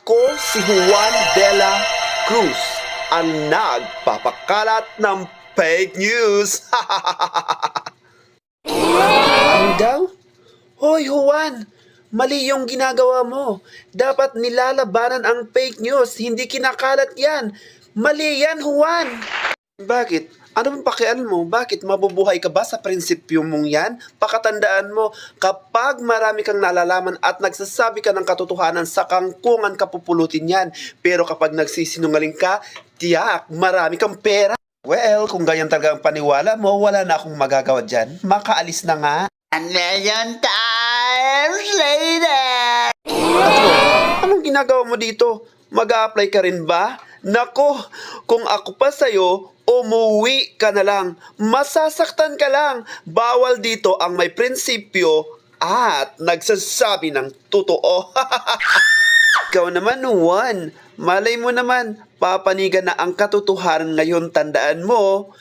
Ko si Juan de la Cruz, ang nagpapakalat ng fake news. Ano daw? Hoy Juan, mali yung ginagawa mo. Dapat nilalabanan ang fake news, hindi kinakalat yan. Mali yan, Juan. Bakit? Ano bang pakialam mo? Bakit mabubuhay ka ba sa prinsipyo mong yan? Pakatandaan mo, kapag marami kang nalalaman at nagsasabi ka ng katotohanan, sa kangkungan ka pupulutin yan. Pero kapag nagsisinungaling ka, tiyak, marami kang pera. Well, kung ganyan talaga ang paniwala mo, wala na akong magagawa dyan. Makaalis na nga. A million times later! Ano? Anong ginagawa mo dito? Mag-a-apply ka rin ba? Nako, kung ako pa sa'yo, umuwi ka na lang. Masasaktan ka lang. Bawal dito ang may prinsipyo at nagsasabi ng totoo. Ikaw naman, Juan. Malay mo naman, papanigan na ang katotohanan ngayon. Tandaan mo,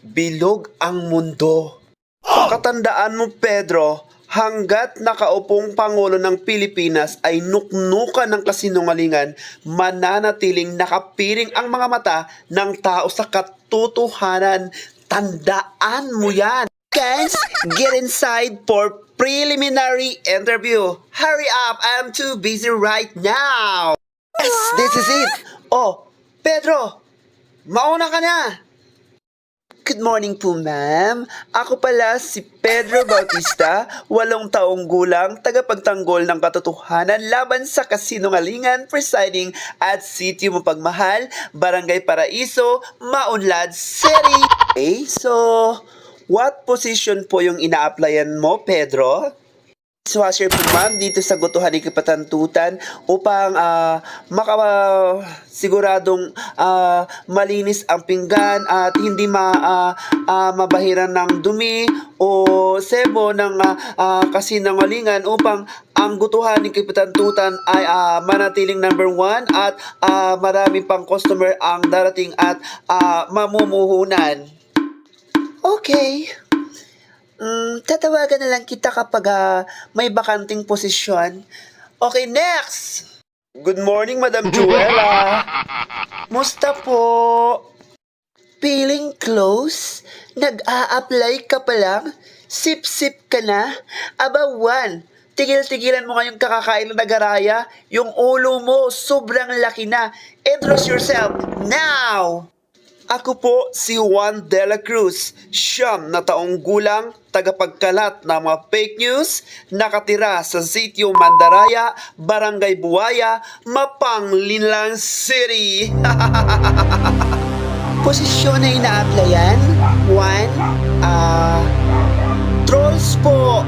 bilog ang mundo. Pakatandaan mo, Pedro, hanggat nakaupong Pangulo ng Pilipinas ay nuknukan ng kasinungalingan, mananatiling nakapiring ang mga mata ng tao sa katotohanan. Tandaan mo yan. Guys, get inside for preliminary interview. Hurry up, I'm too busy right now. Yes, this is it. Oh, Pedro, mauna ka na. Good morning po, ma'am. Ako pala si Pedro Bautista, 8 taong gulang, tagapagtanggol ng katotohanan laban sa kasinungalingan, presiding at Sitio Mapagmahal, Barangay Paraiso, Maunlad City. Okay, so what position po yung ina-applyan mo, Pedro? Dishwasher po, ma'am, dito sa Gotohan ni Kipatantutan upang siguradong malinis ang pinggan at hindi mabahiran ng dumi o sebo ng kasinungalingan upang ang Gotohan ni Kipatantutan ay manatiling number 1 at marami pang customer ang darating at mamumuhunan. Okay. Tatawagan na lang kita kapag may bakanting posisyon. Okay, next! Good morning, Madam Juela. Musta po? Feeling close? Nag-a-apply ka pa lang? Sip-sip ka na? Aba, Juan, tigil-tigilan mo ngayong kakakain na nagaraya. Yung ulo mo, sobrang laki na. Introduce yourself now! Ako po si Juan de la Cruz, 9 na taong gulang, tagapagkalat ng mga fake news, nakatira sa Sitio Mandaraya, Barangay Buaya, Mapanglinlang City. Posisyon na ina-applyan? 1, trolls po.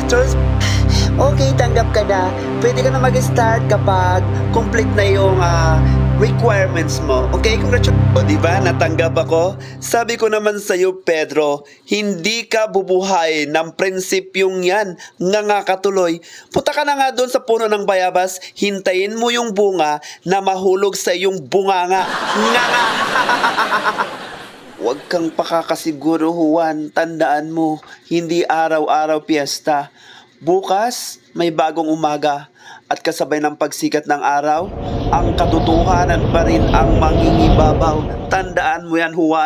Trolls. Okay, tanggap ka na. Pwede ka na mag-start kapag complete na yung requirements mo. Okay, congratulations. O diba, natanggap ako? Sabi ko naman sa'yo, Pedro, hindi ka bubuhay ng prinsipyong yan. Ngangakatuloy. Punta ka na nga doon sa puno ng bayabas, hintayin mo yung bunga na mahulog sa iyong bunganga. Nganga! Huwag kang pakakasiguro, Juan. Tandaan mo, hindi araw-araw piyesta. Bukas, may bagong umaga at kasabay ng pagsikat ng araw, ang katotohanan pa rin ang mangingibabaw. Tandaan mo yan, Juan.